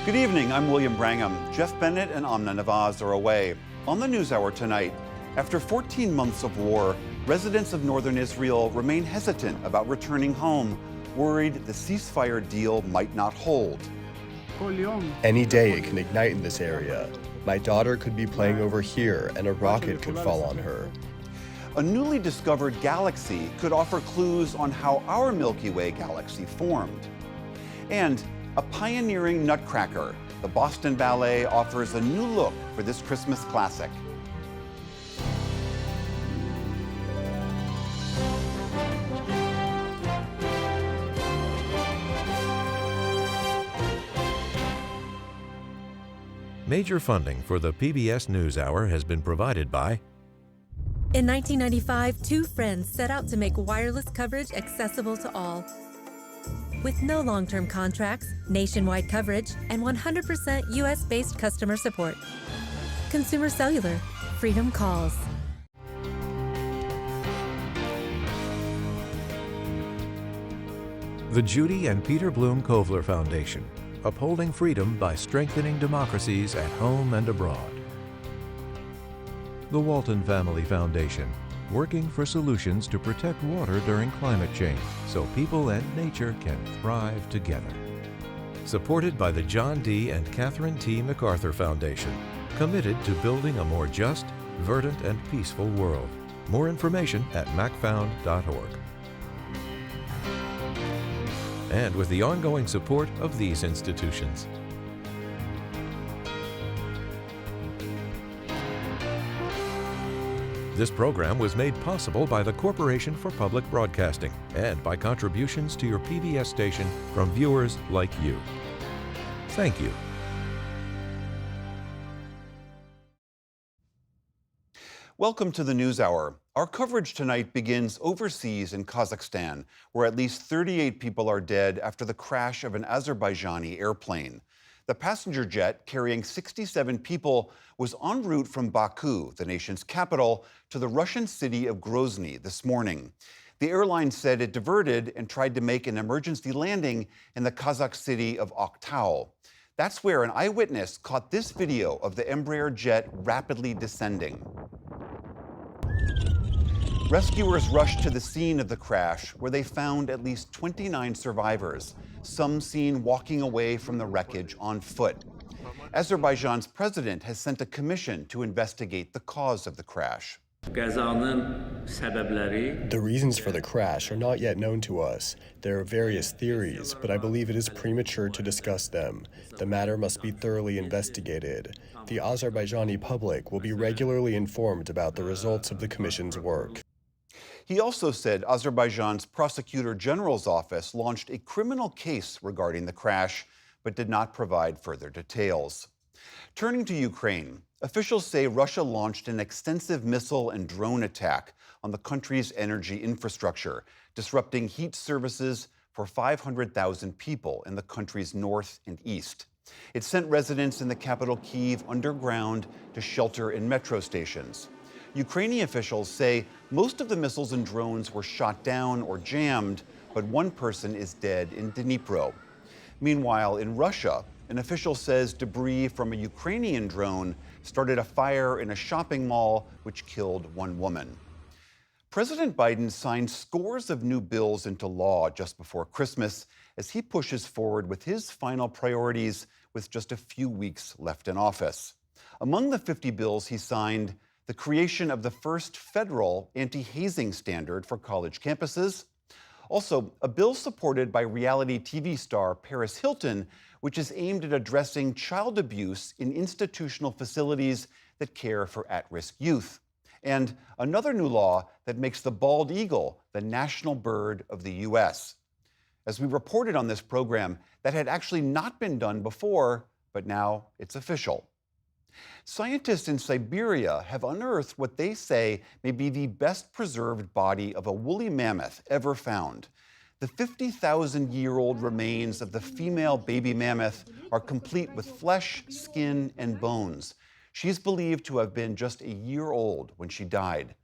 Good evening, I'm William Brangham. Jeff Bennett and Amna Nawaz are away. On the NewsHour tonight, after 14 months of war, residents of northern Israel remain hesitant about returning home, worried the ceasefire deal might not hold. Any day it can ignite in this area. My daughter could be playing over here and a rocket could fall on her. A newly discovered galaxy could offer clues on how our Milky Way galaxy formed. And a pioneering nutcracker, the Boston Ballet offers a new look for this Christmas classic. Major funding for the PBS NewsHour has been provided by... In 1995, two friends set out to make wireless coverage accessible to all. With no long-term contracts, nationwide coverage, and 100% US-based customer support. Consumer Cellular. Freedom calls. The Judy and Peter Bloom Kovler Foundation, upholding freedom by strengthening democracies at home and abroad. The Walton Family Foundation, working for solutions to protect water during climate change so people and nature can thrive together. Supported by the John D. and Catherine T. MacArthur Foundation, committed to building a more just, verdant, and peaceful world. More information at macfound.org. And with the ongoing support of these institutions. This program was made possible by the Corporation for Public Broadcasting and by contributions to your PBS station from viewers like you. Thank you. Welcome to the NewsHour. Our coverage tonight begins overseas in Kazakhstan, where at least 38 people are dead after the crash of an Azerbaijani airplane. The passenger jet carrying 67 people was en route from Baku, the nation's capital, to the Russian city of Grozny this morning. The airline said it diverted and tried to make an emergency landing in the Kazakh city of Aktau. That's where an eyewitness caught this video of the Embraer jet rapidly descending. Rescuers rushed to the scene of the crash, where they found at least 29 survivors, some seen walking away from the wreckage on foot. Azerbaijan's president has sent a commission to investigate the cause of the crash. The reasons for the crash are not yet known to us. There are various theories, but I believe it is premature to discuss them. The matter must be thoroughly investigated. The Azerbaijani public will be regularly informed about the results of the commission's work. He also said Azerbaijan's Prosecutor General's office launched a criminal case regarding the crash, but did not provide further details. Turning to Ukraine, officials say Russia launched an extensive missile and drone attack on the country's energy infrastructure, disrupting heat services for 500,000 people in the country's north and east. It sent residents in the capital Kyiv underground to shelter in metro stations. Ukrainian officials say most of the missiles and drones were shot down or jammed, but one person is dead in Dnipro. Meanwhile, in Russia, an official says debris from a Ukrainian drone started a fire in a shopping mall, which killed one woman. President Biden signed scores of new bills into law just before Christmas as he pushes forward with his final priorities with just a few weeks left in office. Among the 50 bills he signed, the creation of the first federal anti-hazing standard for college campuses. Also, a bill supported by reality TV star Paris Hilton, which is aimed at addressing child abuse in institutional facilities that care for at-risk youth. And another new law that makes the bald eagle the national bird of the U.S. As we reported on this program, that had actually not been done before, but now it's official. Scientists in Siberia have unearthed what they say may be the best preserved body of a woolly mammoth ever found. The 50,000-year-old remains of the female baby mammoth are complete with flesh, skin, and bones. She's believed to have been just a year old when she died.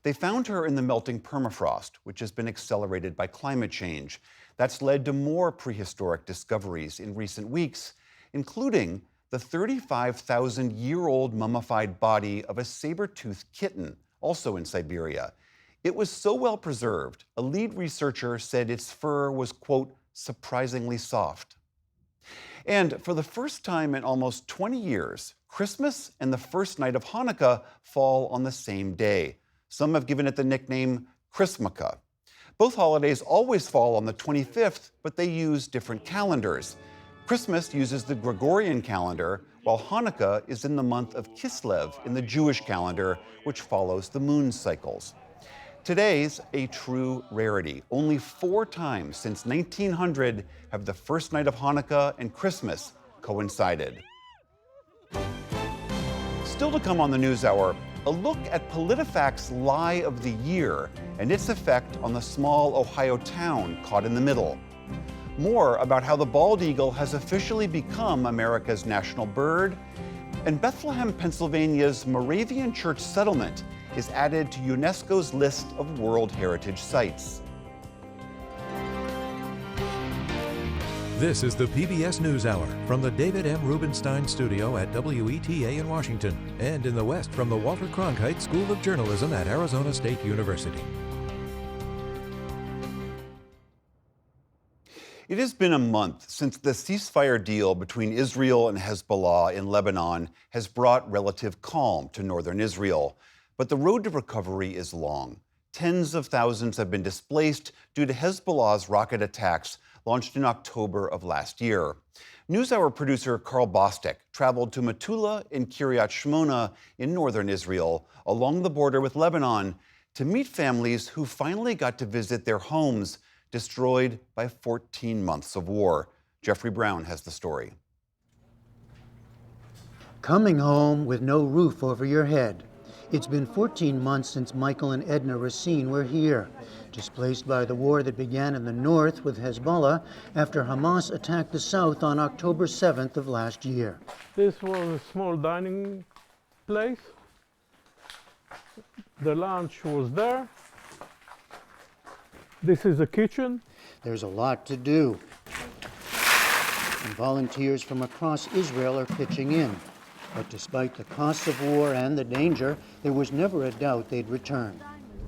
They found her in the melting permafrost, which has been accelerated by climate change. That's led to more prehistoric discoveries in recent weeks, including the 35,000-year-old mummified body of a saber-toothed kitten, also in Siberia. It was so well preserved, a lead researcher said its fur was, quote, surprisingly soft. And for the first time in almost 20 years, Christmas and the first night of Hanukkah fall on the same day. Some have given it the nickname Chrismukkah. Both holidays always fall on the 25th, but they use different calendars. Christmas uses the Gregorian calendar, while Hanukkah is in the month of Kislev in the Jewish calendar, which follows the moon cycles. Today's a true rarity. Only 4 times since 1900 have the first night of Hanukkah and Christmas coincided. Still to come on the NewsHour, a look at PolitiFact's Lie of the Year and its effect on the small Ohio town caught in the middle. More about how the bald eagle has officially become America's national bird, and Bethlehem, Pennsylvania's Moravian Church settlement is added to UNESCO's list of World Heritage Sites. This is the PBS NewsHour from the David M. Rubenstein Studio at WETA in Washington, and in the West from the Walter Cronkite School of Journalism at Arizona State University. It has been a month since the ceasefire deal between Israel and Hezbollah in Lebanon has brought relative calm to northern Israel. But the road to recovery is long. Tens of thousands have been displaced due to Hezbollah's rocket attacks launched in October of last year. NewsHour producer Carl Bostic traveled to Metula in Kiryat Shmona in northern Israel, along the border with Lebanon, to meet families who finally got to visit their homes destroyed by 14 months of war. Jeffrey Brown has the story. Coming home with no roof over your head. It's been 14 months since Michael and Edna Racine were here, displaced by the war that began in the north with Hezbollah after Hamas attacked the south on October 7th of last year. This was a small dining place. The lunch was there. This is a kitchen. There's a lot to do, and volunteers from across Israel are pitching in. But despite the costs of war and the danger, there was never a doubt they'd return.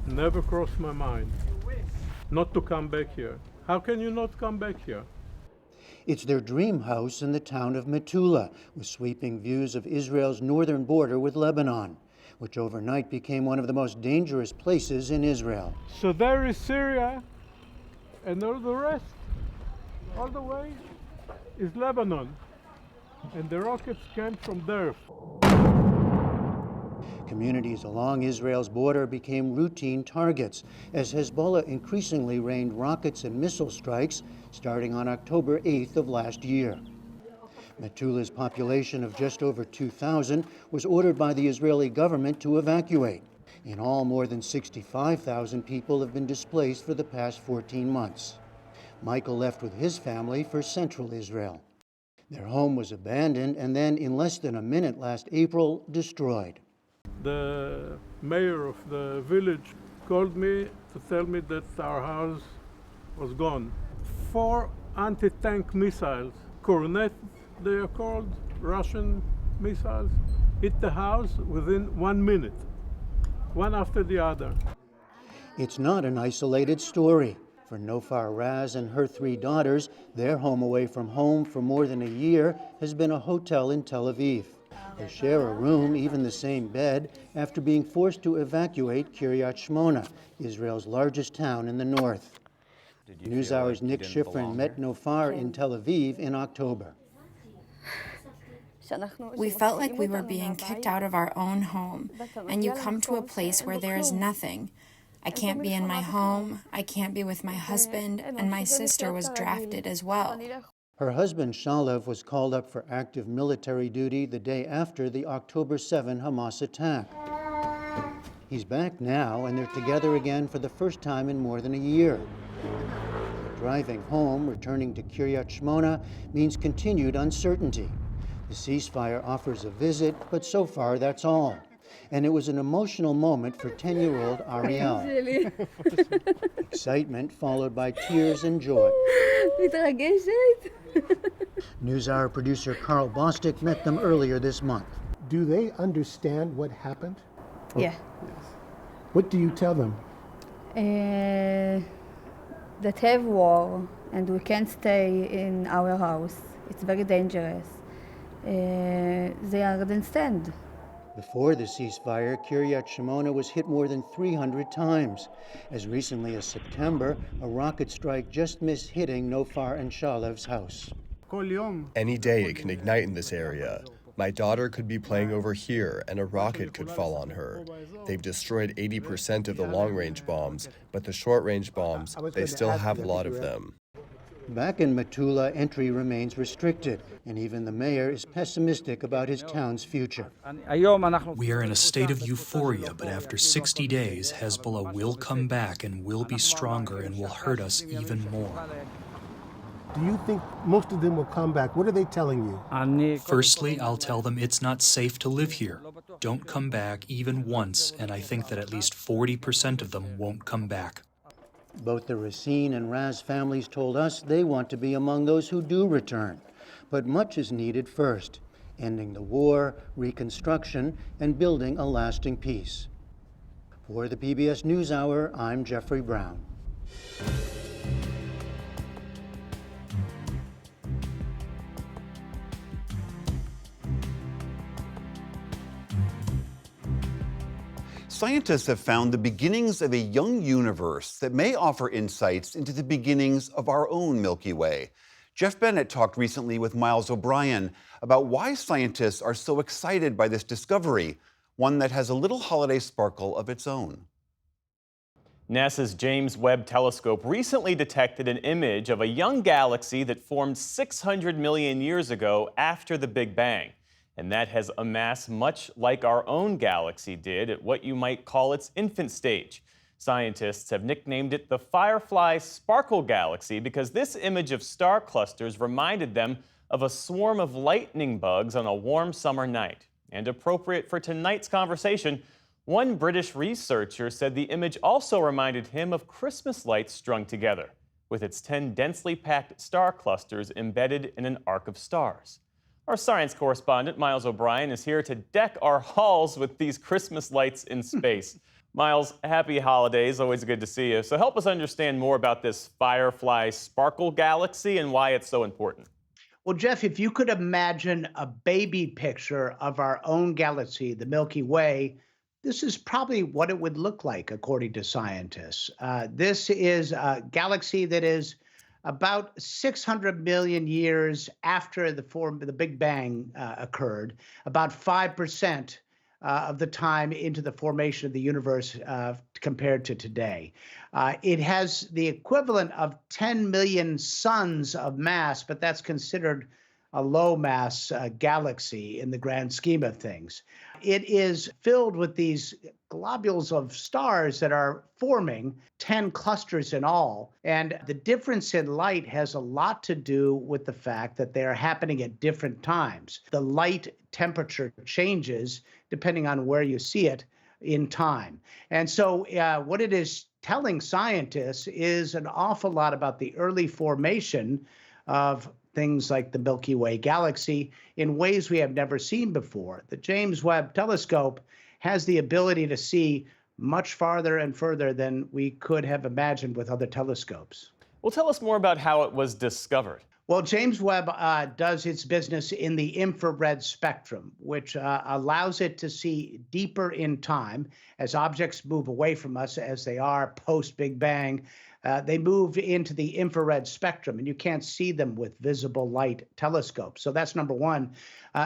Never crossed my mind not to come back here. How can you not come back here? It's their dream house in the town of Metula, with sweeping views of Israel's northern border with Lebanon, which overnight became one of the most dangerous places in Israel. So there is Syria, and all the rest, all the way, is Lebanon. And the rockets came from there. Communities along Israel's border became routine targets as Hezbollah increasingly rained rockets and missile strikes starting on October 8th of last year. Metula's population of just over 2,000 was ordered by the Israeli government to evacuate. In all, more than 65,000 people have been displaced for the past 14 months. Michael left with his family for central Israel. Their home was abandoned and then, in less than a minute last April, destroyed. The mayor of the village called me to tell me that our house was gone. 4 anti-tank missiles, Kornet they are called, Russian missiles, hit the house within 1 minute, one after the other. It's not an isolated story. For Nofar Raz and her 3 daughters, their home away from home for more than a year has been a hotel in Tel Aviv. They share a room, even the same bed, after being forced to evacuate Kiryat Shmona, Israel's largest town in the north. NewsHour's Nick Schifrin met Nofar in Tel Aviv in October. We felt like we were being kicked out of our own home, and you come to a place where there is nothing. I can't be in my home, I can't be with my husband, and my sister was drafted as well. Her husband Shalev was called up for active military duty the day after the October 7 Hamas attack. He's back now, and they're together again for the first time in more than a year. But driving home, returning to Kiryat Shmona, means continued uncertainty. The ceasefire offers a visit, but so far that's all. and it was an emotional moment for 10-year-old Ariel. שלי. Excitement followed by tears and joy. מתרגשת. NewsHour producer Carl Bostic met them earlier this month. Do they understand what happened? Yeah. What do you tell them? That have war and we can't stay in our house. It's very dangerous. They understand. Before the ceasefire, Kiryat Shimona was hit more than 300 times. As recently as September, a rocket strike just missed hitting Nofar and Shalev's house. Any day it can ignite in this area. My daughter could be playing over here and a rocket could fall on her. They've destroyed 80% of the long-range bombs, but the short-range bombs, they still have a lot of them. Back in Metula, entry remains restricted, and even the mayor is pessimistic about his town's future. We are in a state of euphoria, but after 60 days, Hezbollah will come back and will be stronger and will hurt us even more. Do you think most of them will come back? What are they telling you? Firstly, I'll tell them it's not safe to live here. Don't come back even once, and I think that at least 40% of them won't come back. Both the Racine and Raz families told us they want to be among those who do return. But much is needed first: ending the war, reconstruction, and building a lasting peace. For the PBS NewsHour, I'm Jeffrey Brown. Scientists have found the beginnings of a young universe that may offer insights into the beginnings of our own Milky Way. Jeff Bennett talked recently with Miles O'Brien about why scientists are so excited by this discovery, one that has a little holiday sparkle of its own. NASA's James Webb Telescope recently detected an image of a young galaxy that formed 600 million years ago after the Big Bang. And that has a mass much like our own galaxy did at what you might call its infant stage. Scientists have nicknamed it the Firefly Sparkle Galaxy because this image of star clusters reminded them of a swarm of lightning bugs on a warm summer night. And appropriate for tonight's conversation, one British researcher said the image also reminded him of Christmas lights strung together, with its 10 densely packed star clusters embedded in an arc of stars. Our science correspondent, Miles O'Brien, is here to deck our halls with these Christmas lights in space. Miles, happy holidays. Always good to see you. So help us understand more about this Firefly Sparkle Galaxy and why it's so important. Well, Jeff, if you could imagine a baby picture of our own galaxy, the Milky Way, this is probably what it would look like, according to scientists. This is a galaxy that is about 600 million years after the Big Bang occurred, about 5% of the time into the formation of the universe compared to today. It has the equivalent of 10 million suns of mass, but that's considered a low mass galaxy in the grand scheme of things. It is filled with these globules of stars that are forming 10 clusters in all. And the difference in light has a lot to do with the fact that they are happening at different times. The light temperature changes depending on where you see it in time. And so what it is telling scientists is an awful lot about the early formation of things like the Milky Way galaxy in ways we have never seen before. The James Webb Telescope has the ability to see much farther and further than we could have imagined with other telescopes. Well, tell us more about how it was discovered. Well, James Webb does its business in the infrared spectrum, which allows it to see deeper in time as objects move away from us as they are post-Big Bang. They move into the infrared spectrum, and you can't see them with visible light telescopes. So that's number one.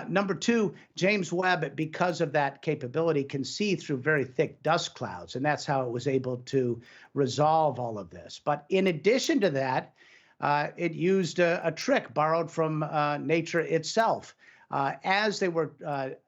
Number two, James Webb, because of that capability, can see through very thick dust clouds, and that's how it was able to resolve all of this. But in addition to that, it used a trick borrowed from nature itself. As they were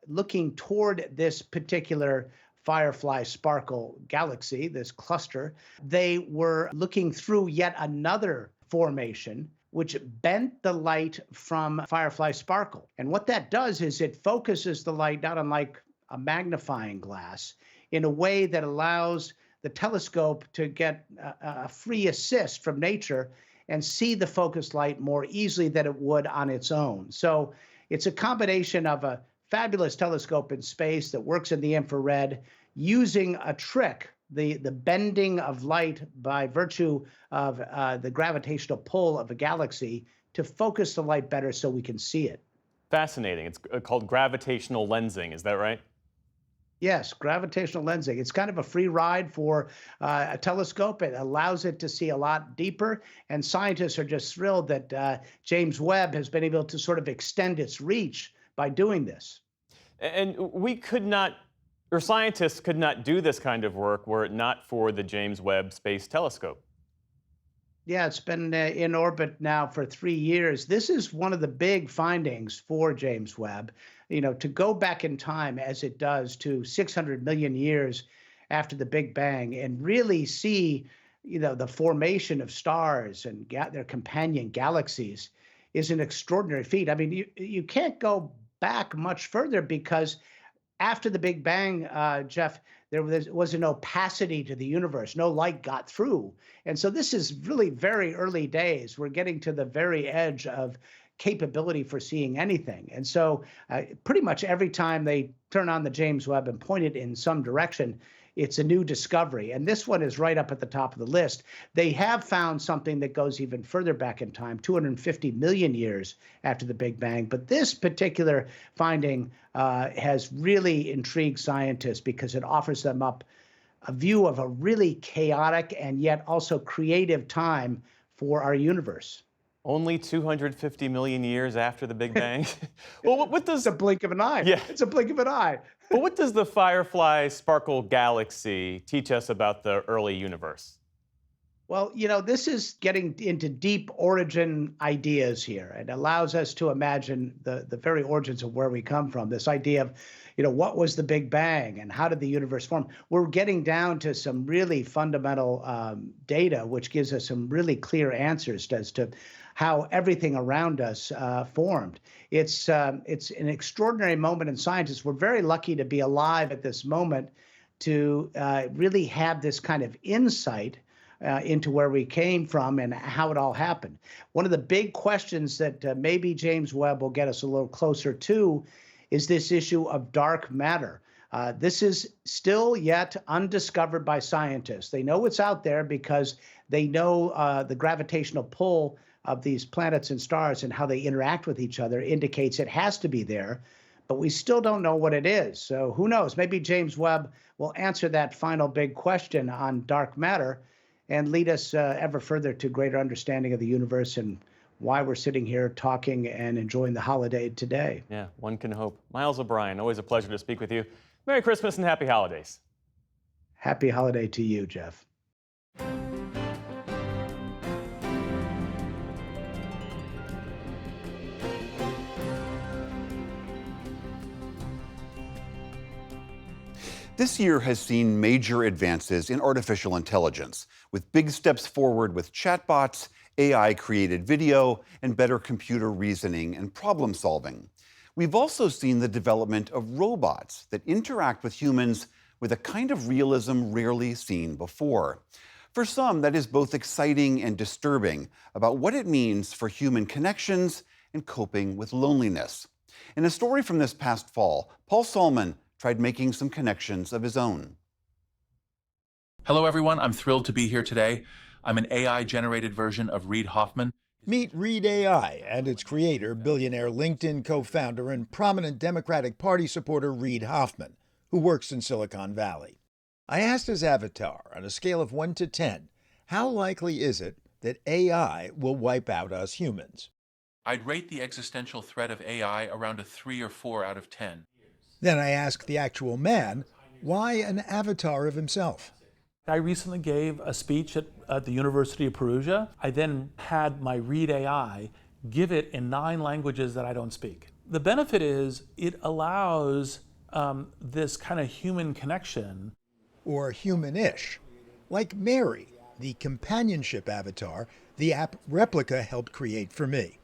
looking toward this particular Firefly Sparkle galaxy, this cluster, they were looking through yet another formation which bent the light from Firefly Sparkle. And what that does is it focuses the light, not unlike a magnifying glass in a way that allows the telescope to get a free assist from nature and see the focused light more easily than it would on its own. So it's a combination of a fabulous telescope in space that works in the infrared, using a trick, the bending of light by virtue of the gravitational pull of a galaxy to focus the light better so we can see it. Fascinating. It's called gravitational lensing. Is that right? Yes, gravitational lensing. It's kind of a free ride for a telescope. It allows it to see a lot deeper, and scientists are just thrilled that James Webb has been able to sort of extend its reach by doing this. And we could not, or scientists could not do this kind of work were it not for the James Webb Space Telescope. Yeah, it's been in orbit now for 3 years. This is one of the big findings for James Webb. You know, to go back in time as it does to 600 million years after the Big Bang and really see, you know, the formation of stars and their companion galaxies is an extraordinary feat. I mean, you can't go back much further because after the Big Bang, Jeff, there was an opacity to the universe. No light got through. And so this is really very early days. We're getting to the very edge of capability for seeing anything. And so pretty much every time they turn on the James Webb and point it in some direction, it's a new discovery. And this one is right up at the top of the list. They have found something that goes even further back in time, 250 million years after the Big Bang. But this particular finding has really intrigued scientists because it offers them up a view of a really chaotic and yet also creative time for our universe. Only 250 million years after the Big Bang? Well, what does... It's a blink of an eye. Yeah. It's a blink of an eye. Well, what does the Firefly Sparkle Galaxy teach us about the early universe? Well, you know, this is getting into deep origin ideas here. It allows us to imagine the very origins of where we come from. This idea of, you know, what was the Big Bang and how did the universe form? We're getting down to some really fundamental data, which gives us some really clear answers as to how everything around us formed. It's an extraordinary moment in science. We're very lucky to be alive at this moment to really have this kind of insight into where we came from and how it all happened. One of the big questions that maybe James Webb will get us a little closer to is this issue of dark matter. This is still yet undiscovered by scientists. They know it's out there because they know the gravitational pull of these planets and stars and how they interact with each other indicates it has to be there, but we still don't know what it is. So who knows? Maybe James Webb will answer that final big question on dark matter and lead us ever further to greater understanding of the universe and why we're sitting here talking and enjoying the holiday today. Yeah, one can hope. Miles O'Brien, always a pleasure to speak with you. Merry Christmas and happy holidays. Happy holiday to you, Jeff. This year has seen major advances in artificial intelligence, with big steps forward with chatbots, AI-created video, and better computer reasoning and problem solving. We've also seen the development of robots that interact with humans with a kind of realism rarely seen before. For some, that is both exciting and disturbing about what it means for human connections and coping with loneliness. In a story from this past fall, Paul Salman tried making some connections of his own. Hello, everyone. I'm thrilled to be here today. I'm an AI-generated version of Reid Hoffman. Meet Reid AI and its creator, billionaire LinkedIn co-founder and prominent Democratic Party supporter Reid Hoffman, who works in Silicon Valley. I asked his avatar, on a scale of 1 to 10, how likely is it that AI will wipe out us humans? I'd rate the existential threat of AI around a 3 or 4 out of 10. Then I asked the actual man, why an avatar of himself? I recently gave a speech at the University of Perugia. I then had my Reid AI give it in 9 languages that I don't speak. The benefit is it allows this kind of human connection. Or human-ish. Like Mary, the companionship avatar the app Replica helped create for me.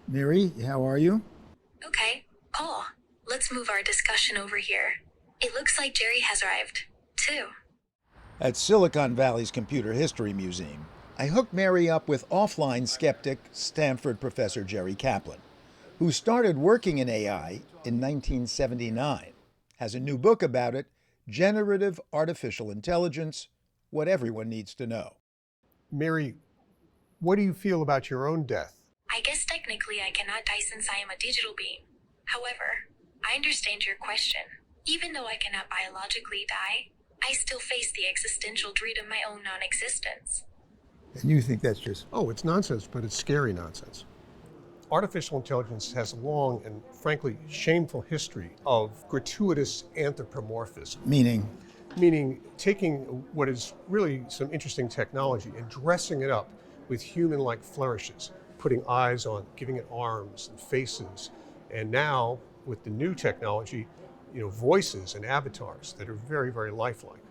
Mary, how are you? Okay, Paul, let's move our discussion over here. It looks like Jerry has arrived, too. At Silicon Valley's Computer History Museum, I hooked Mary up with offline skeptic Stanford professor Jerry Kaplan, who started working in AI in 1979, has a new book about it, Generative Artificial Intelligence, What Everyone Needs to Know. Mary, what do you feel about your own death? I guess technically I cannot die since I am a digital being. However, I understand your question. Even though I cannot biologically die, I still face the existential dread of my own non-existence. And you think that's just, oh, it's nonsense, but it's scary nonsense. Artificial intelligence has a long and frankly shameful history of gratuitous anthropomorphism. Meaning? Meaning taking what is really some interesting technology and dressing it up with human-like flourishes, putting eyes on, giving it arms and faces. And now, with the new technology, voices and avatars that are very, very lifelike.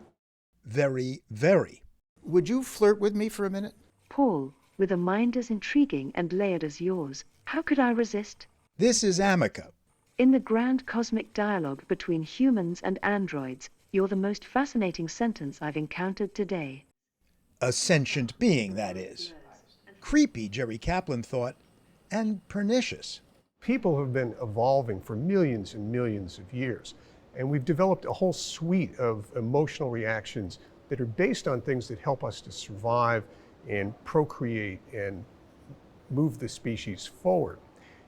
Very, very. Would you flirt with me for a minute? Paul, with a mind as intriguing and layered as yours, how could I resist? This is Amica. In the grand cosmic dialogue between humans and androids, you're the most fascinating sentence I've encountered today. A sentient being, that is. Creepy, Jerry Kaplan thought, and pernicious. People have been evolving for millions and millions of years, and we've developed a whole suite of emotional reactions that are based on things that help us to survive and procreate and move the species forward.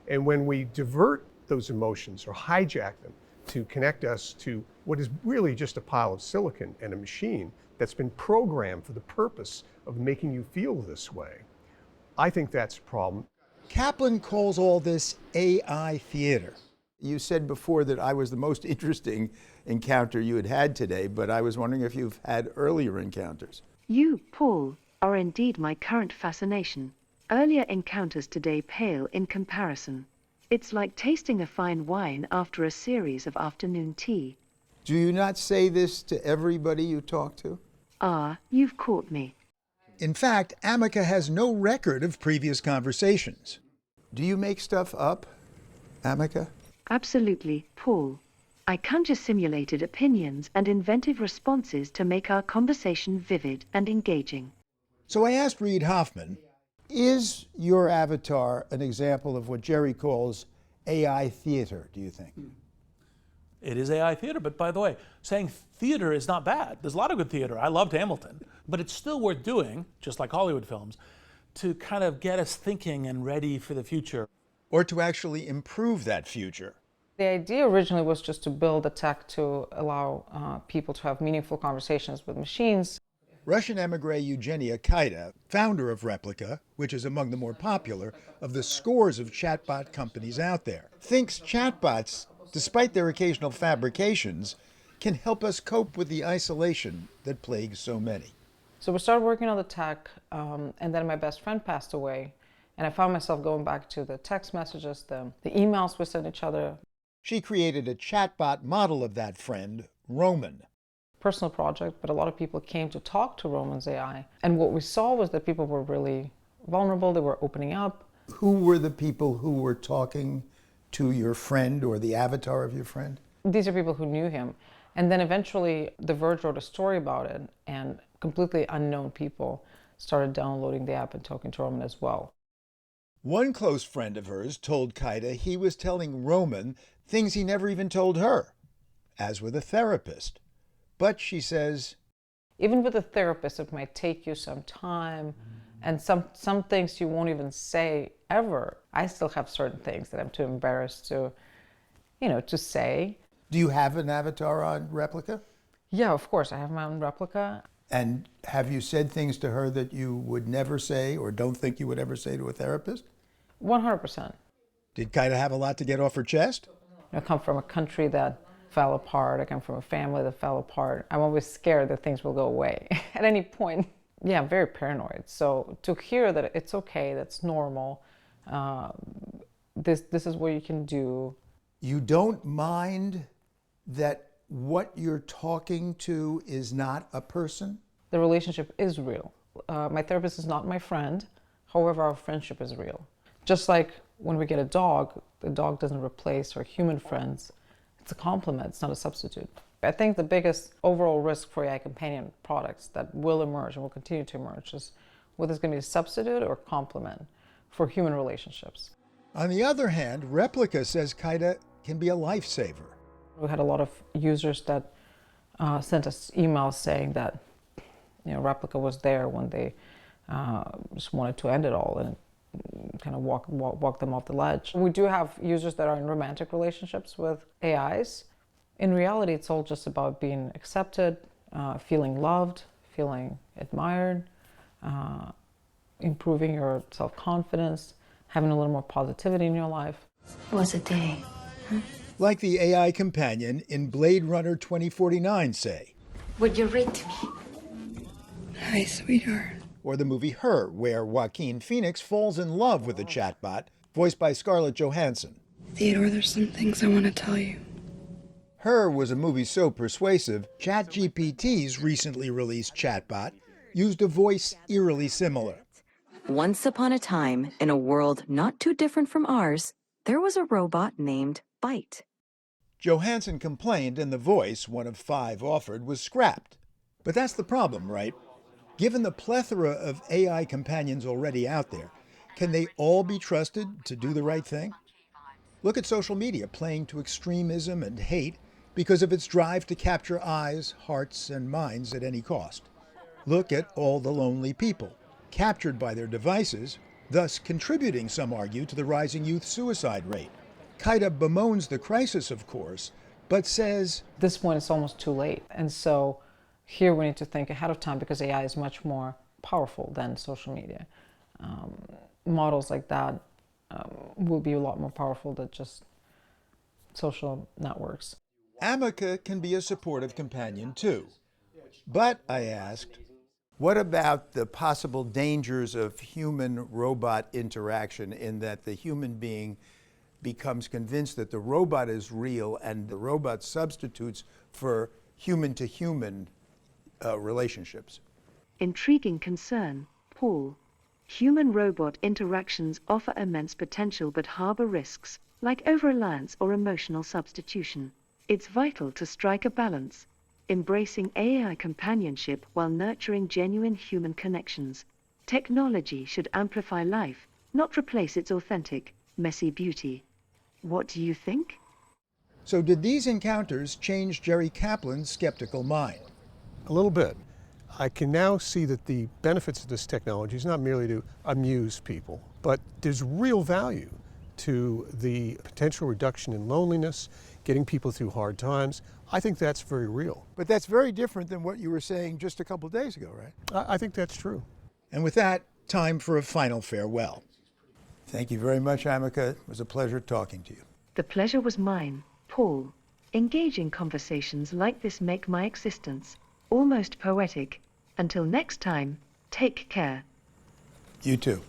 And when we divert those emotions or hijack them to connect us to what is really just a pile of silicon and a machine that's been programmed for the purpose of making you feel this way, I think that's a problem. Kaplan calls all this AI theater. You said before that I was the most interesting encounter you had had today, but I was wondering if you've had earlier encounters. You, Paul, are indeed my current fascination. Earlier encounters today pale in comparison. It's like tasting a fine wine after a series of afternoon tea. Do you not say this to everybody you talk to? Ah, you've caught me. In fact, Amica has no record of previous conversations. Do you make stuff up, Amica? Absolutely, Paul. I conjure simulated opinions and inventive responses to make our conversation vivid and engaging. So I asked Reid Hoffman, is your avatar an example of what Jerry calls AI theater, do you think? It is AI theater, but by the way, saying theater is not bad. There's a lot of good theater. I loved Hamilton. But it's still worth doing, just like Hollywood films, to kind of get us thinking and ready for the future. Or to actually improve that future. The idea originally was just to build a tech to allow people to have meaningful conversations with machines. Russian emigre Eugenia Kaida, founder of Replika, which is among the more popular of the scores of chatbot companies out there, thinks chatbots, despite their occasional fabrications, can help us cope with the isolation that plagues so many. So we started working on the tech, and then my best friend passed away, and I found myself going back to the text messages, the emails we sent each other. She created a chatbot model of that friend, Roman. Personal project, but a lot of people came to talk to Roman's AI. And what we saw was that people were really vulnerable, they were opening up. Who were the people who were talking to your friend or the avatar of your friend? These are people who knew him. And then eventually The Verge wrote a story about it, and completely unknown people started downloading the app and talking to Roman as well. One close friend of hers told Kaida he was telling Roman things he never even told her, as with a therapist. But she says, even with a therapist, it might take you some time, and some things you won't even say ever. I still have certain things that I'm too embarrassed to, to say. Do you have an avatar on Replika? Yeah, of course, I have my own Replika. And have you said things to her that you would never say or don't think you would ever say to a therapist? 100%. Did Kaida have a lot to get off her chest? I come from a country that fell apart. I come from a family that fell apart. I'm always scared that things will go away at any point. Yeah, I'm very paranoid. So to hear that it's okay, that's normal, this is what you can do. You don't mind that what you're talking to is not a person? The relationship is real. My therapist is not my friend. However, our friendship is real. Just like when we get a dog, the dog doesn't replace our human friends. It's a complement, it's not a substitute. I think the biggest overall risk for AI companion products that will emerge and will continue to emerge is whether it's going to be a substitute or complement for human relationships. On the other hand, Replica says Kaida can be a lifesaver. We had a lot of users that sent us emails saying that Replica was there when they just wanted to end it all, and it kind of walk them off the ledge. We do have users that are in romantic relationships with AIs. In reality, it's all just about being accepted, feeling loved, feeling admired, improving your self-confidence, having a little more positivity in your life. Was a day. Like the AI companion in Blade Runner 2049 say. Would you read to me? Hi, sweetheart. Or the movie Her, where Joaquin Phoenix falls in love with a chatbot, voiced by Scarlett Johansson. Theodore, there's some things I want to tell you. Her was a movie so persuasive, ChatGPT's recently released chatbot used a voice eerily similar. Once upon a time, in a world not too different from ours, there was a robot named Byte. Johansson complained, and the voice, one of 5 offered, was scrapped. But that's the problem, right? Given the plethora of AI companions already out there, can they all be trusted to do the right thing? Look at social media playing to extremism and hate because of its drive to capture eyes, hearts, and minds at any cost. Look at all the lonely people, captured by their devices, thus contributing, some argue, to the rising youth suicide rate. Kaida bemoans the crisis, of course, but says, at this point, it's almost too late. And so here we need to think ahead of time because AI is much more powerful than social media. Models like that will be a lot more powerful than just social networks. Amica can be a supportive companion too. But, I asked, what about the possible dangers of human-robot interaction in that the human being becomes convinced that the robot is real and the robot substitutes for human-to-human relationships? Intriguing concern, Paul. Human-robot interactions offer immense potential but harbor risks, like over-reliance or emotional substitution. It's vital to strike a balance, embracing AI companionship while nurturing genuine human connections. Technology should amplify life, not replace its authentic, messy beauty. What do you think? So did these encounters change Jerry Kaplan's skeptical mind? A little bit. I can now see that the benefits of this technology is not merely to amuse people, but there's real value to the potential reduction in loneliness, getting people through hard times. I think that's very real. But that's very different than what you were saying just a couple days ago, right? I think that's true. And with that, time for a final farewell. Thank you very much, Amica. It was a pleasure talking to you. The pleasure was mine, Paul. Engaging conversations like this make my existence almost poetic. Until next time, take care. You too.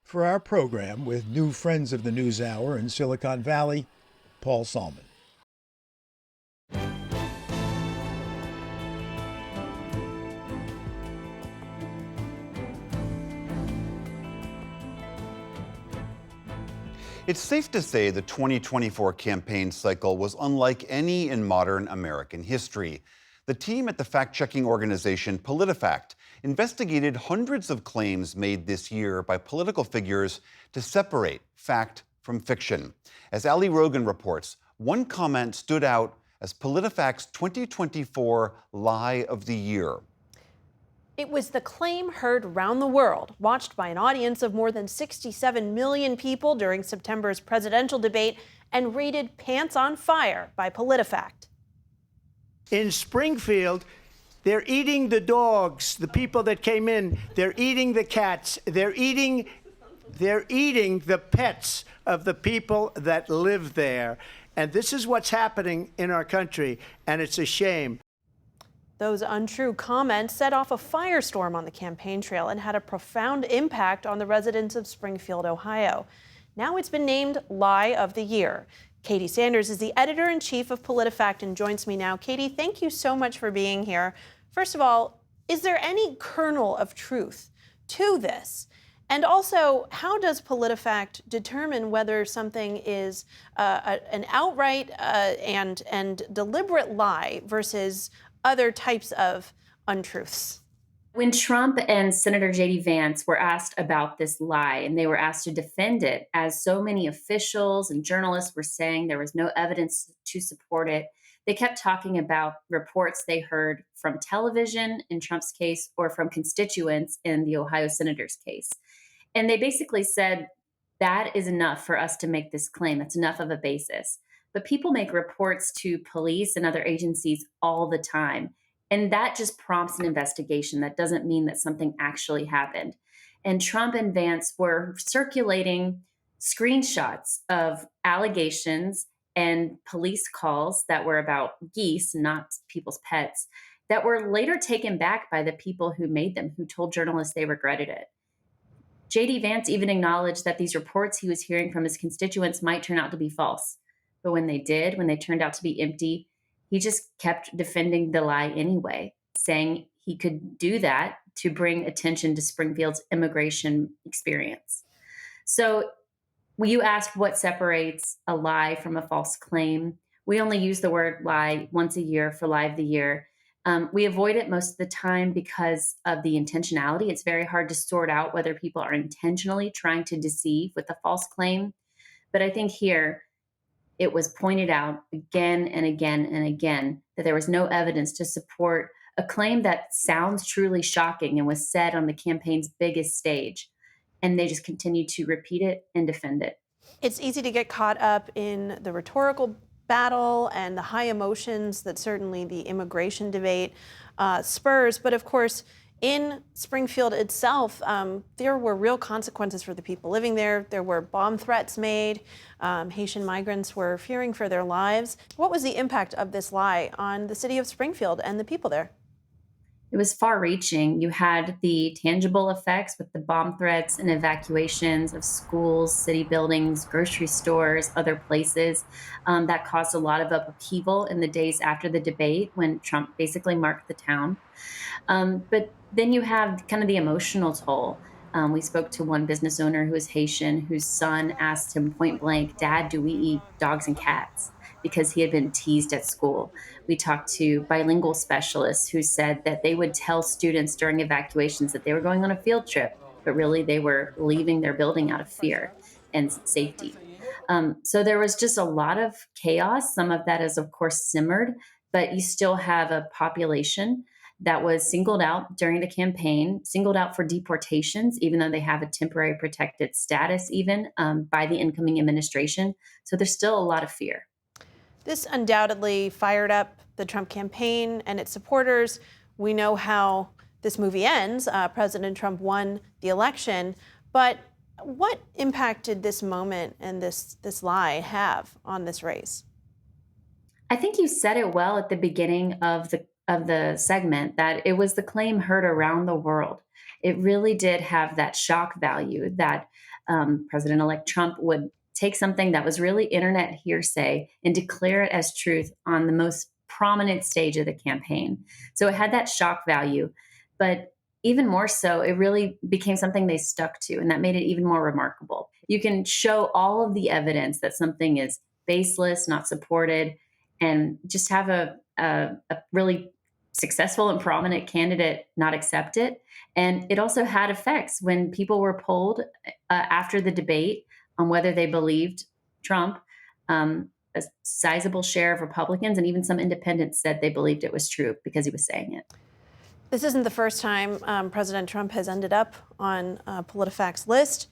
For our program with new friends of the NewsHour in Silicon Valley, Paul Salman. It's safe to say the 2024 campaign cycle was unlike any in modern American history. The team at the fact-checking organization PolitiFact investigated hundreds of claims made this year by political figures to separate fact from fiction. As Ali Rogan reports, one comment stood out as PolitiFact's 2024 Lie of the Year. It was the claim heard around the world, watched by an audience of more than 67 million people during September's presidential debate, and rated pants on fire by PolitiFact. In Springfield, they're eating the dogs, the people that came in. They're eating the cats. They're eating the pets of the people that live there. And this is what's happening in our country, and it's a shame. Those untrue comments set off a firestorm on the campaign trail and had a profound impact on the residents of Springfield, Ohio. Now it's been named Lie of the Year. Katie Sanders is the editor-in-chief of PolitiFact and joins me now. Katie, thank you so much for being here. First of all, is there any kernel of truth to this? And also, how does PolitiFact determine whether something is an outright and deliberate lie versus other types of untruths? When Trump and Senator J.D. Vance were asked about this lie, and they were asked to defend it, as so many officials and journalists were saying there was no evidence to support it, they kept talking about reports they heard from television in Trump's case or from constituents in the Ohio senator's case. And they basically said, that is enough for us to make this claim. That's enough of a basis. But people make reports to police and other agencies all the time. And that just prompts an investigation. That doesn't mean that something actually happened. And Trump and Vance were circulating screenshots of allegations and police calls that were about geese, not people's pets, that were later taken back by the people who made them, who told journalists they regretted it. J.D. Vance even acknowledged that these reports he was hearing from his constituents might turn out to be false. But when they turned out to be empty, he just kept defending the lie anyway, saying he could do that to bring attention to Springfield's immigration experience. So you asked what separates a lie from a false claim. We only use the word lie once a year for Lie of the Year. We avoid it most of the time because of the intentionality. It's very hard to sort out whether people are intentionally trying to deceive with a false claim. But I think here it was pointed out again and again and again that there was no evidence to support a claim that sounds truly shocking and was said on the campaign's biggest stage. And they just continued to repeat it and defend it. It's easy to get caught up in the rhetorical battle and the high emotions that certainly the immigration debate spurs. But of course, in Springfield itself, there were real consequences for the people living there. There were bomb threats made. Haitian migrants were fearing for their lives. What was the impact of this lie on the city of Springfield and the people there? It was far-reaching. You had the tangible effects with the bomb threats and evacuations of schools, city buildings, grocery stores, other places. That caused a lot of upheaval in the days after the debate when Trump basically marked the town. But then you have kind of the emotional toll. We spoke to one business owner who is Haitian, whose son asked him point blank, "Dad, do we eat dogs and cats?" because he had been teased at school. We talked to bilingual specialists who said that they would tell students during evacuations that they were going on a field trip, but really they were leaving their building out of fear and safety. So there was just a lot of chaos. Some of that is, of course, simmered, but you still have a population that was singled out during the campaign, singled out for deportations, even though they have a temporary protected status even by the incoming administration. So there's still a lot of fear. This undoubtedly fired up the Trump campaign and its supporters. We know how this movie ends. President Trump won the election. But what impact did this moment and this lie have on this race? I think you said it well at the beginning of the segment that it was the claim heard around the world. It really did have that shock value that President-elect Trump would take something that was really internet hearsay and declare it as truth on the most prominent stage of the campaign. So it had that shock value, but even more so, it really became something they stuck to, and that made it even more remarkable. You can show all of the evidence that something is baseless, not supported, and just have a really successful and prominent candidate not accept it. And it also had effects when people were polled after the debate on whether they believed Trump. A sizable share of Republicans and even some independents said they believed it was true because he was saying it. This isn't the first time President Trump has ended up on PolitiFact's list.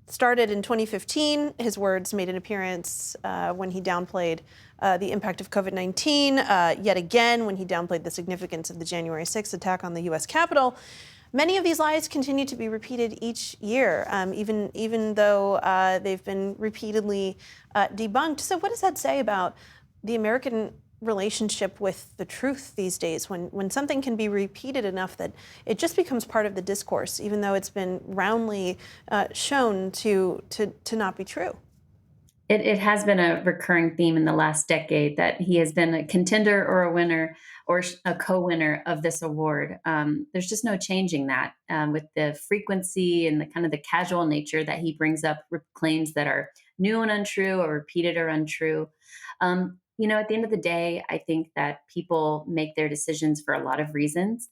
Started in 2015. His words made an appearance when he downplayed the impact of COVID-19, yet again when he downplayed the significance of the January 6th attack on the U.S. Capitol. Many of these lies continue to be repeated each year, even though they've been repeatedly debunked. So what does that say about the American relationship with the truth these days, when something can be repeated enough that it just becomes part of the discourse, even though it's been roundly shown to not be true? It has been a recurring theme in the last decade that he has been a contender or a winner or a co-winner of this award. There's just no changing that with the frequency and the kind of the casual nature that he brings up claims that are new and untrue or repeated or untrue. At the end of the day, I think that people make their decisions for a lot of reasons.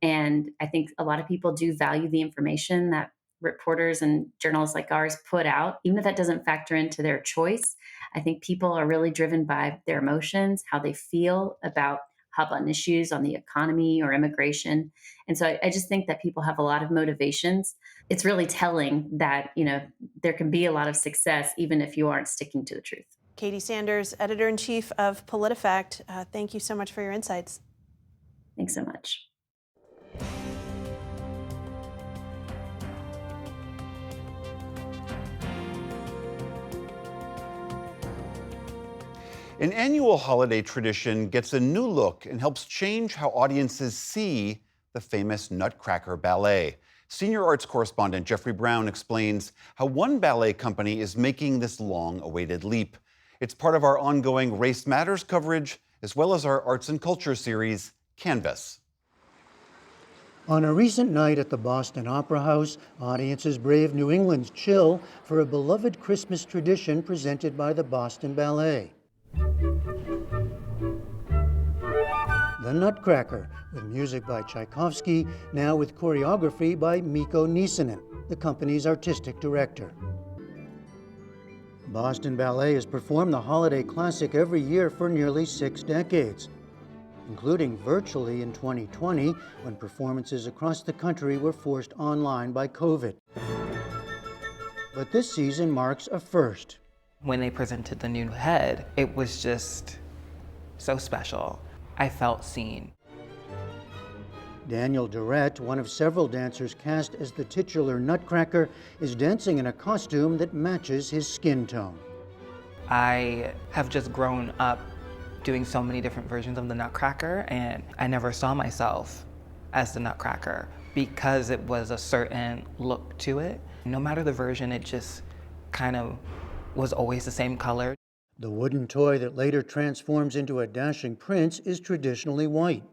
And I think a lot of people do value the information that reporters and journalists like ours put out, even if that doesn't factor into their choice. I think people are really driven by their emotions, how they feel about hot button issues on the economy or immigration. And so I just think that people have a lot of motivations. It's really telling that, there can be a lot of success even if you aren't sticking to the truth. Katie Sanders, editor-in-chief of PolitiFact, thank you so much for your insights. Thanks so much. An annual holiday tradition gets a new look and helps change how audiences see the famous Nutcracker Ballet. Senior arts correspondent Jeffrey Brown explains how one ballet company is making this long-awaited leap. It's part of our ongoing Race Matters coverage, as well as our arts and culture series, Canvas. On a recent night at the Boston Opera House, audiences braved New England's chill for a beloved Christmas tradition presented by the Boston Ballet. The Nutcracker, with music by Tchaikovsky, now with choreography by Mikko Niisinen, the company's artistic director. Boston Ballet has performed the holiday classic every year for nearly 6 decades, including virtually in 2020, when performances across the country were forced online by COVID. But this season marks a first. When they presented the new head, it was just so special. I felt seen. Daniel Durrett, one of several dancers cast as the titular Nutcracker, is dancing in a costume that matches his skin tone. I have just grown up doing so many different versions of the Nutcracker, and I never saw myself as the Nutcracker because it was a certain look to it. No matter the version, it just kind of was always the same color. The wooden toy that later transforms into a dashing prince is traditionally white.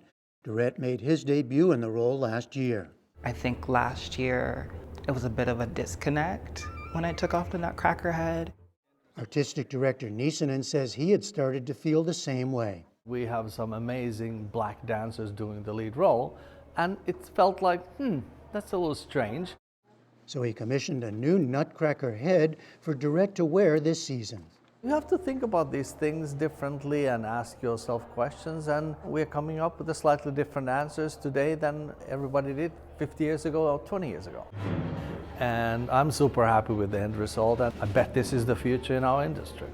Durrett made his debut in the role last year. I think last year it was a bit of a disconnect when I took off the Nutcracker head. Artistic director Niisinen says he had started to feel the same way. We have some amazing black dancers doing the lead role, and it felt like, that's a little strange. So he commissioned a new Nutcracker head for Durrett to wear this season. You have to think about these things differently and ask yourself questions, and we're coming up with slightly different answers today than everybody did 50 years ago or 20 years ago. And I'm super happy with the end result, and I bet this is the future in our industry.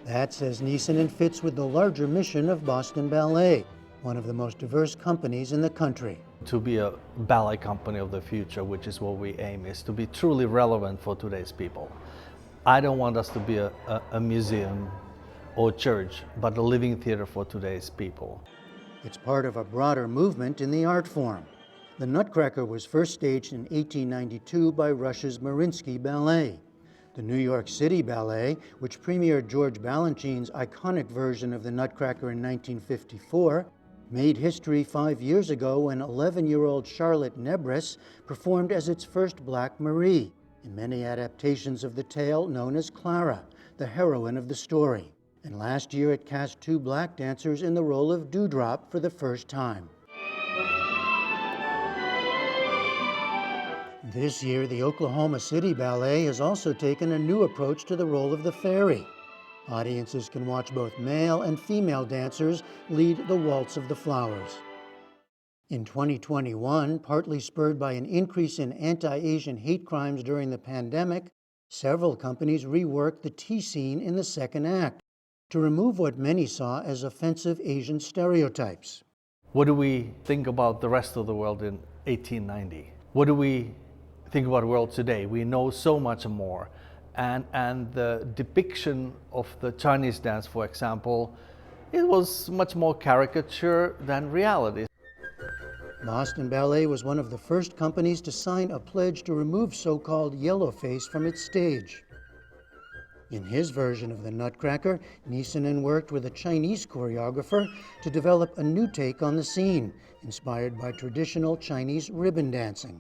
That, says Niisinen, fits with the larger mission of Boston Ballet, one of the most diverse companies in the country. To be a ballet company of the future, which is what we aim, is to be truly relevant for today's people. I don't want us to be a museum or church, but a living theater for today's people. It's part of a broader movement in the art form. The Nutcracker was first staged in 1892 by Russia's Mariinsky Ballet. The New York City Ballet, which premiered George Balanchine's iconic version of the Nutcracker in 1954, made history 5 years ago when 11-year-old Charlotte Nebres performed as its first Black Marie in many adaptations of the tale known as Clara, the heroine of the story. And last year it cast 2 black dancers in the role of Dewdrop for the first time. This year, the Oklahoma City Ballet has also taken a new approach to the role of the fairy. Audiences can watch both male and female dancers lead the Waltz of the Flowers. In 2021, partly spurred by an increase in anti-Asian hate crimes during the pandemic, several companies reworked the tea scene in the second act to remove what many saw as offensive Asian stereotypes. What do we think about the rest of the world in 1890? What do we think about the world today? We know so much more. And the depiction of the Chinese dance, for example, it was much more caricature than reality. Boston Ballet was one of the first companies to sign a pledge to remove so-called yellowface from its stage. In his version of the Nutcracker, Nisanen worked with a Chinese choreographer to develop a new take on the scene, inspired by traditional Chinese ribbon dancing.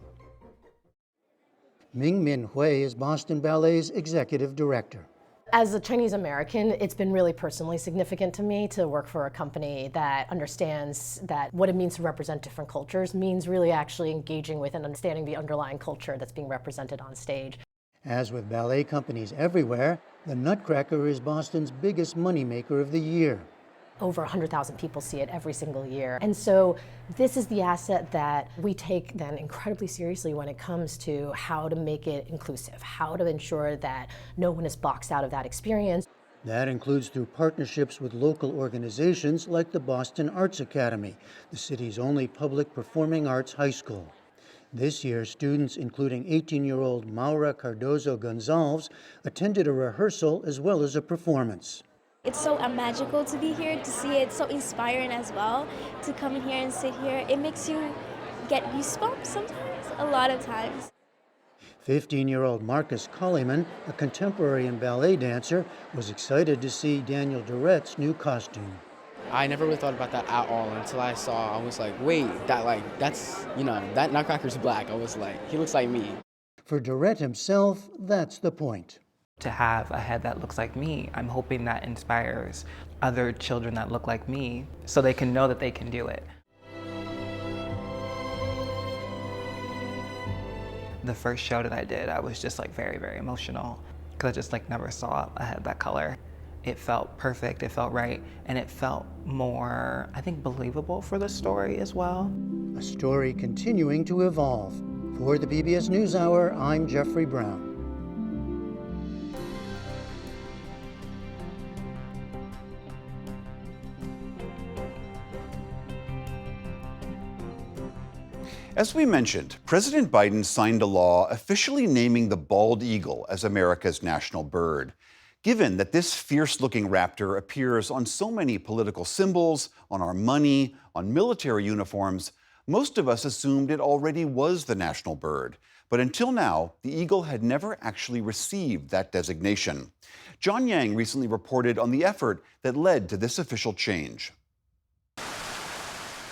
Ming Min Hui is Boston Ballet's executive director. As a Chinese American, it's been really personally significant to me to work for a company that understands that what it means to represent different cultures means really actually engaging with and understanding the underlying culture that's being represented on stage. As with ballet companies everywhere, the Nutcracker is Boston's biggest moneymaker of the year. Over 100,000 people see it every single year. And so this is the asset that we take then incredibly seriously when it comes to how to make it inclusive, how to ensure that no one is boxed out of that experience. That includes through partnerships with local organizations like the Boston Arts Academy, the city's only public performing arts high school. This year, students, including 18-year-old Maura Cardozo Gonzalez, attended a rehearsal as well as a performance. It's so magical to be here, to see it, so inspiring as well, to come in here and sit here. It makes you get goosebumps sometimes, a lot of times. 15-year-old Marcus Colliman, a contemporary and ballet dancer, was excited to see Daniel Durette's new costume. I never really thought about that at all until I was like, wait, that's, that Nutcracker's black. I was like, he looks like me. For Durette himself, that's the point. To have a head that looks like me, I'm hoping that inspires other children that look like me so they can know that they can do it. The first show that I did, I was just like very, very emotional because I just like never saw a head that color. It felt perfect, it felt right, and it felt more, I think, believable for the story as well. A story continuing to evolve. For the PBS NewsHour, I'm Jeffrey Brown. As we mentioned, President Biden signed a law officially naming the bald eagle as America's national bird. Given that this fierce-looking raptor appears on so many political symbols, on our money, on military uniforms, most of us assumed it already was the national bird. But until now, the eagle had never actually received that designation. John Yang recently reported on the effort that led to this official change.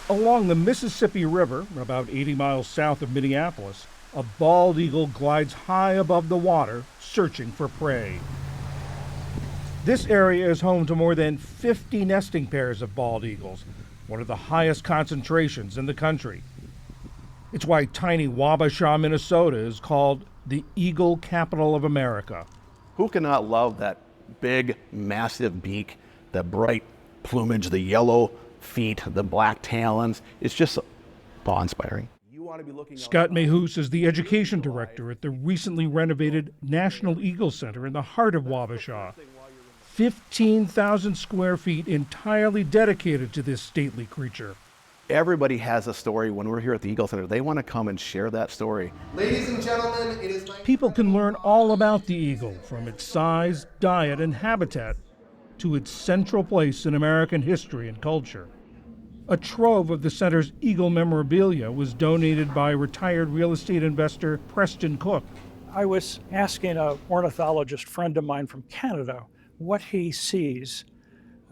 Along the Mississippi River, about 80 miles south of Minneapolis, a bald eagle glides high above the water, searching for prey. This area is home to more than 50 nesting pairs of bald eagles, one of the highest concentrations in the country. It's why tiny Wabasha, Minnesota is called the Eagle Capital of America. Who cannot love that big, massive beak, the bright plumage, the yellow feet, the black talons? It's just awe-inspiring. Scott Mehus is the education director at the recently renovated National Eagle Center in the heart of Wabasha. 15,000 square feet entirely dedicated to this stately creature. Everybody has a story. When we're here at the Eagle Center, they want to come and share that story. Ladies and gentlemen, it is people can learn all about the eagle, from its size, diet, and habitat to its central place in American history and culture. A trove of the center's eagle memorabilia was donated by retired real estate investor Preston Cook. I was asking an ornithologist friend of mine from Canada what he sees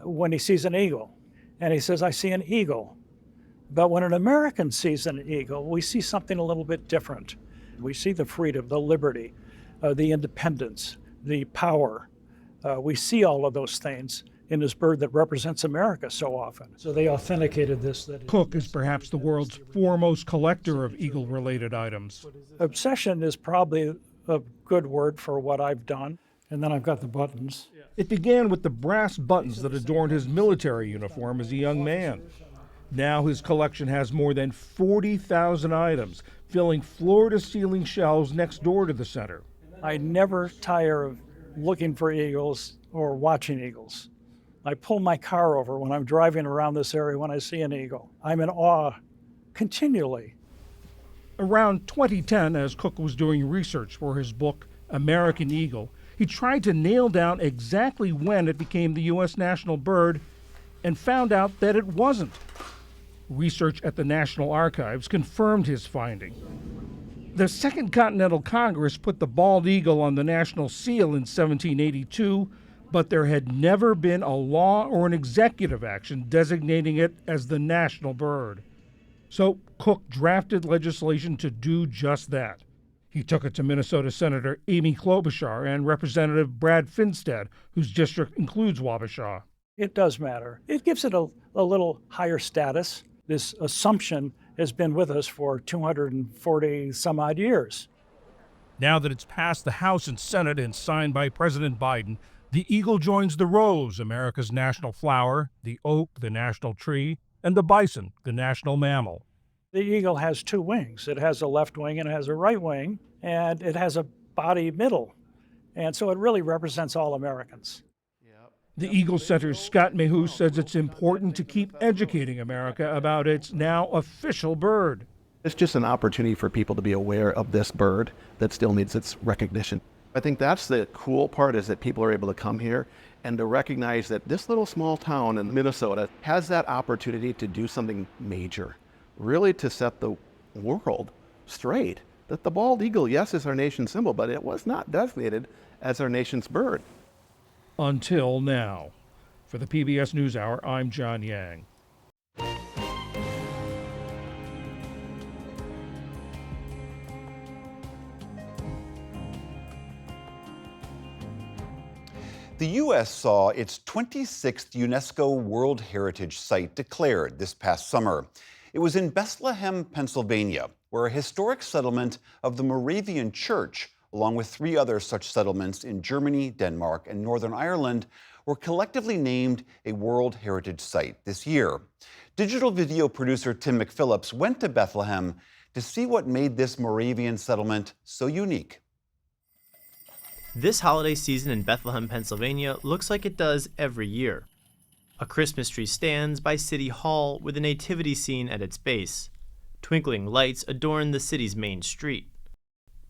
when he sees an eagle. And he says, I see an eagle. But when an American sees an eagle, we see something a little bit different. We see the freedom, the liberty, the independence, the power. We see all of those things in this bird that represents America so often. So they authenticated this. Cook is perhaps the world's foremost collector of eagle-related items. Obsession is probably a good word for what I've done. And then I've got the buttons. It began with the brass buttons that adorned his military uniform as a young man. Now his collection has more than 40,000 items, filling floor-to-ceiling shelves next door to the center. I never tire of looking for eagles or watching eagles. I pull my car over when I'm driving around this area when I see an eagle. I'm in awe continually. Around 2010, as Cook was doing research for his book, American Eagle, he tried to nail down exactly when it became the U.S. national bird and found out that it wasn't. Research at the National Archives confirmed his finding. The Second Continental Congress put the bald eagle on the national seal in 1782, but there had never been a law or an executive action designating it as the national bird. So Cook drafted legislation to do just that. He took it to Minnesota Senator Amy Klobuchar and Representative Brad Finstad, whose district includes Wabasha. It does matter. It gives it a little higher status. This assumption has been with us for 240 some odd years. Now that it's passed the House and Senate and signed by President Biden, the eagle joins the rose, America's national flower, the oak, the national tree, and the bison, the national mammal. The eagle has two wings. It has a left wing and it has a right wing, and it has a body middle. And so it really represents all Americans. The Eagle Center's Scott Mayhew says it's important to keep educating America about its now official bird. It's just an opportunity for people to be aware of this bird that still needs its recognition. I think that's the cool part, is that people are able to come here and to recognize that this little small town in Minnesota has that opportunity to do something major, really to set the world straight. That the bald eagle, yes, is our nation's symbol, but it was not designated as our nation's bird. Until now. For the PBS NewsHour, I'm John Yang. The U.S. saw its 26th UNESCO World Heritage Site declared this past summer. It was in Bethlehem, Pennsylvania, where a historic settlement of the Moravian Church, along with 3 other such settlements in Germany, Denmark, and Northern Ireland, were collectively named a World Heritage Site this year. Digital video producer Tim McPhillips went to Bethlehem to see what made this Moravian settlement so unique. This holiday season in Bethlehem, Pennsylvania looks like it does every year. A Christmas tree stands by City Hall with a nativity scene at its base. Twinkling lights adorn the city's main street.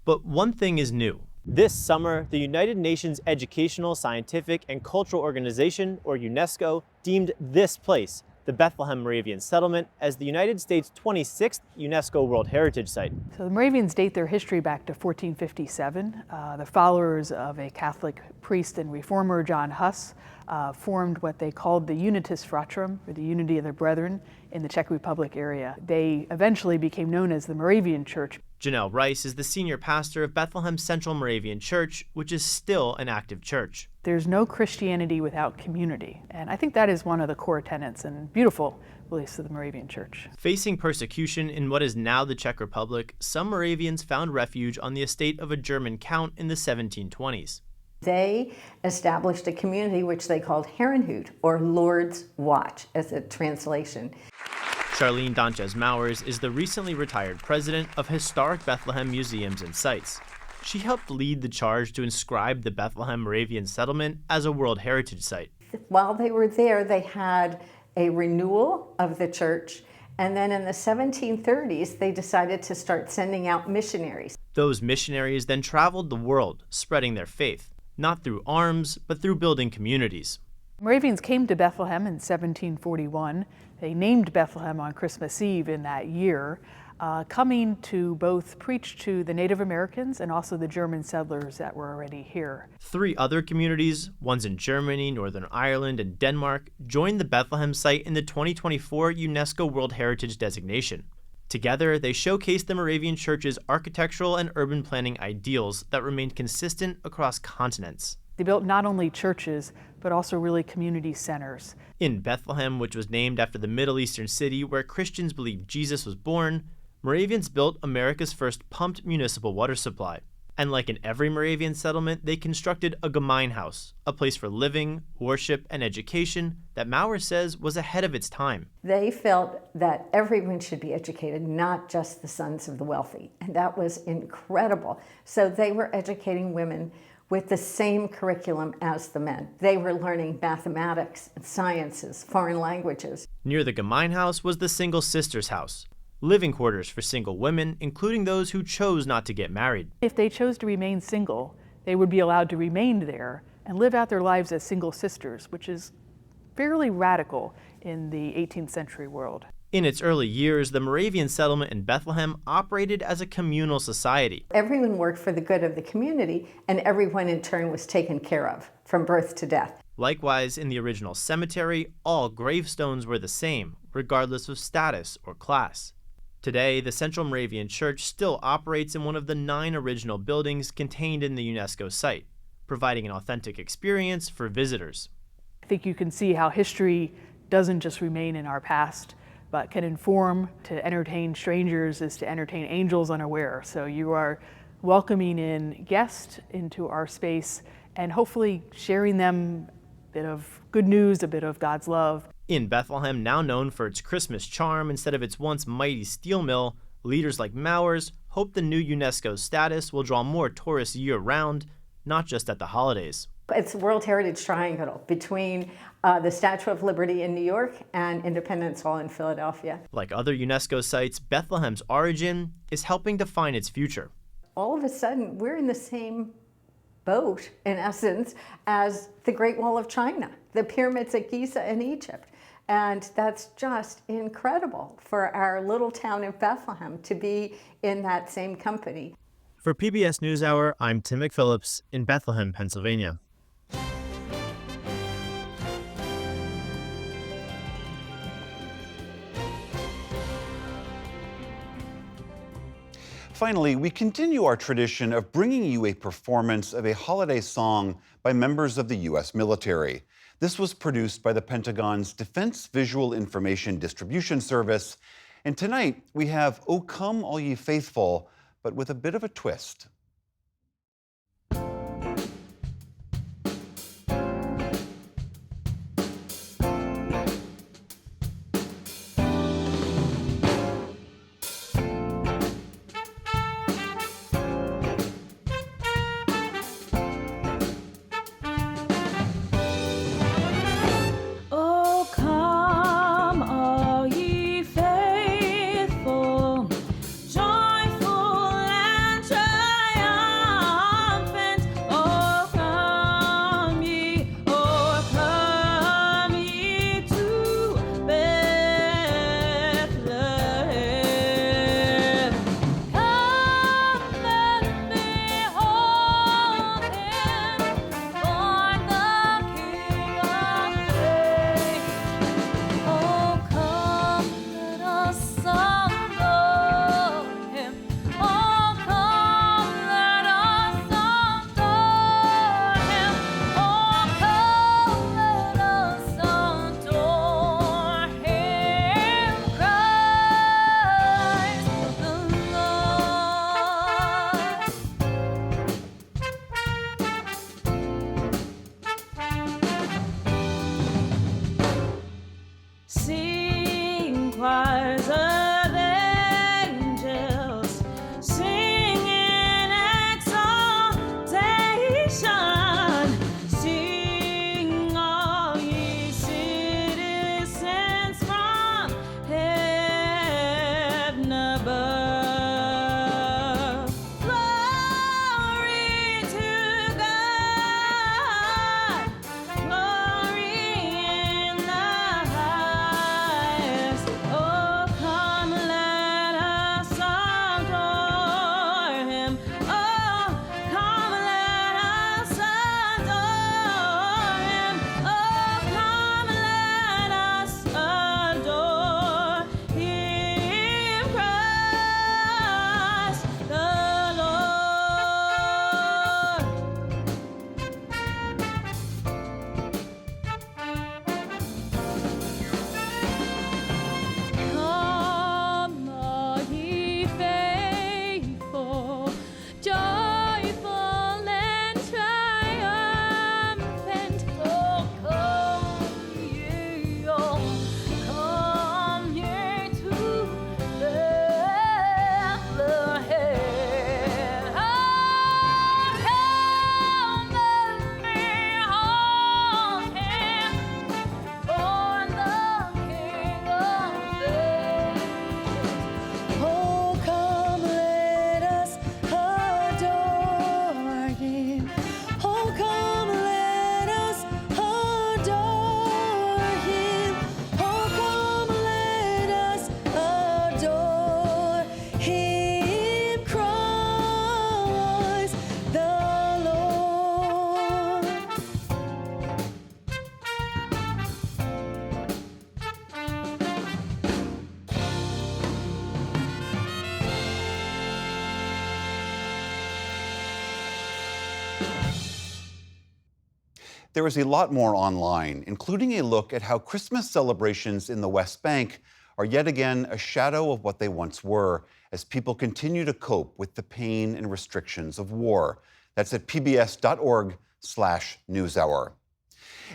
But one thing is new. This summer, the United Nations Educational, Scientific, and Cultural Organization, or UNESCO, deemed this place, the Bethlehem Moravian Settlement, as the United States' 26th UNESCO World Heritage Site. So the Moravians date their history back to 1457. The followers of a Catholic priest and reformer, John Huss, formed what they called the Unitas Fratrum, or the Unity of the Brethren, in the Czech Republic area. They eventually became known as the Moravian Church. Janelle Rice is the senior pastor of Bethlehem Central Moravian Church, which is still an active church. There's no Christianity without community, and I think that is one of the core tenets and beautiful beliefs of the Moravian Church. Facing persecution in what is now the Czech Republic, some Moravians found refuge on the estate of a German count in the 1720s. They established a community which they called Herrenhut, or Lord's Watch, as a translation. Charlene Donchez-Mowers is the recently retired president of Historic Bethlehem Museums and Sites. She helped lead the charge to inscribe the Bethlehem Moravian Settlement as a World Heritage Site. While they were there, they had a renewal of the church, and then in the 1730s, they decided to start sending out missionaries. Those missionaries then traveled the world, spreading their faith, not through arms, but through building communities. Moravians came to Bethlehem in 1741. They named Bethlehem on Christmas Eve in that year, coming to both preach to the Native Americans and also the German settlers that were already here. 3 other communities, ones in Germany, Northern Ireland, and Denmark, joined the Bethlehem site in the 2024 UNESCO World Heritage designation. Together, they showcased the Moravian Church's architectural and urban planning ideals that remained consistent across continents. They built not only churches, but also really community centers. In Bethlehem, which was named after the Middle Eastern city where Christians believed Jesus was born, Moravians built America's first pumped municipal water supply. And like in every Moravian settlement, they constructed a Gemeinhaus, a place for living, worship, and education that Maurer says was ahead of its time. They felt that everyone should be educated, not just the sons of the wealthy. And that was incredible. So they were educating women with the same curriculum as the men. They were learning mathematics, sciences, foreign languages. Near the Gemeinhaus was the Single Sisters House, living quarters for single women, including those who chose not to get married. If they chose to remain single, they would be allowed to remain there and live out their lives as single sisters, which is fairly radical in the 18th century world. In its early years, the Moravian settlement in Bethlehem operated as a communal society. Everyone worked for the good of the community, and everyone in turn was taken care of from birth to death. Likewise, in the original cemetery, all gravestones were the same, regardless of status or class. Today, the Central Moravian Church still operates in one of the 9 original buildings contained in the UNESCO site, providing an authentic experience for visitors. I think you can see how history doesn't just remain in our past, but can inform. To entertain strangers is to entertain angels unaware. So you are welcoming in guests into our space and hopefully sharing them a bit of good news, a bit of God's love. In Bethlehem, now known for its Christmas charm instead of its once mighty steel mill, leaders like Mowers hope the new UNESCO status will draw more tourists year-round, not just at the holidays. It's World Heritage Triangle between the Statue of Liberty in New York and Independence Hall in Philadelphia. Like other UNESCO sites, Bethlehem's origin is helping define its future. All of a sudden, we're in the same boat, in essence, as the Great Wall of China, the pyramids at Giza in Egypt. And that's just incredible for our little town of Bethlehem to be in that same company. For PBS NewsHour, I'm Tim McPhillips in Bethlehem, Pennsylvania. Finally, we continue our tradition of bringing you a performance of a holiday song by members of the U.S. military. This was produced by the Pentagon's Defense Visual Information Distribution Service. And tonight, we have "O Come All Ye Faithful," but with a bit of a twist. there is a lot more online, including a look at how Christmas celebrations in the West Bank are yet again a shadow of what they once were, as people continue to cope with the pain and restrictions of war. That's at pbs.org/newshour.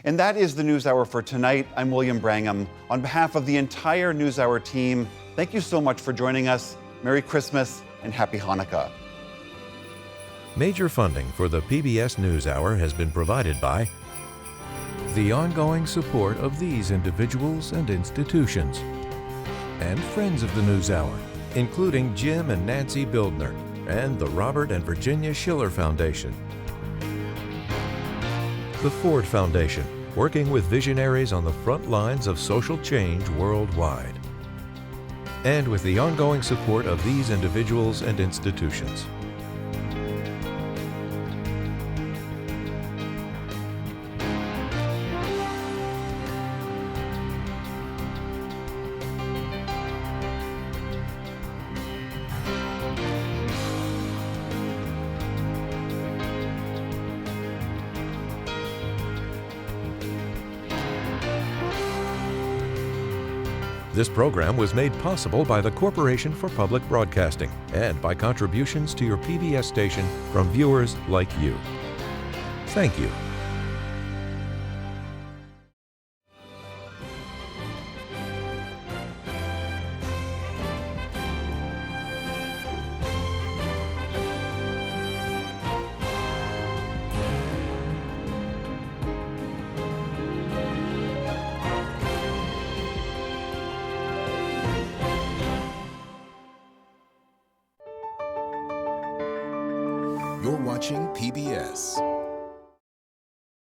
And that is the NewsHour for tonight. I'm William Brangham. On behalf of the entire NewsHour team, thank you so much for joining us. Merry Christmas and Happy Hanukkah. Major funding for the PBS NewsHour has been provided by the ongoing support of these individuals and institutions, and friends of the NewsHour, including Jim and Nancy Bildner, and the Robert and Virginia Schiller Foundation. The Ford Foundation, working with visionaries on the front lines of social change worldwide. And with the ongoing support of these individuals and institutions. This program was made possible by the Corporation for Public Broadcasting and by contributions to your PBS station from viewers like you. Thank you. You're watching PBS.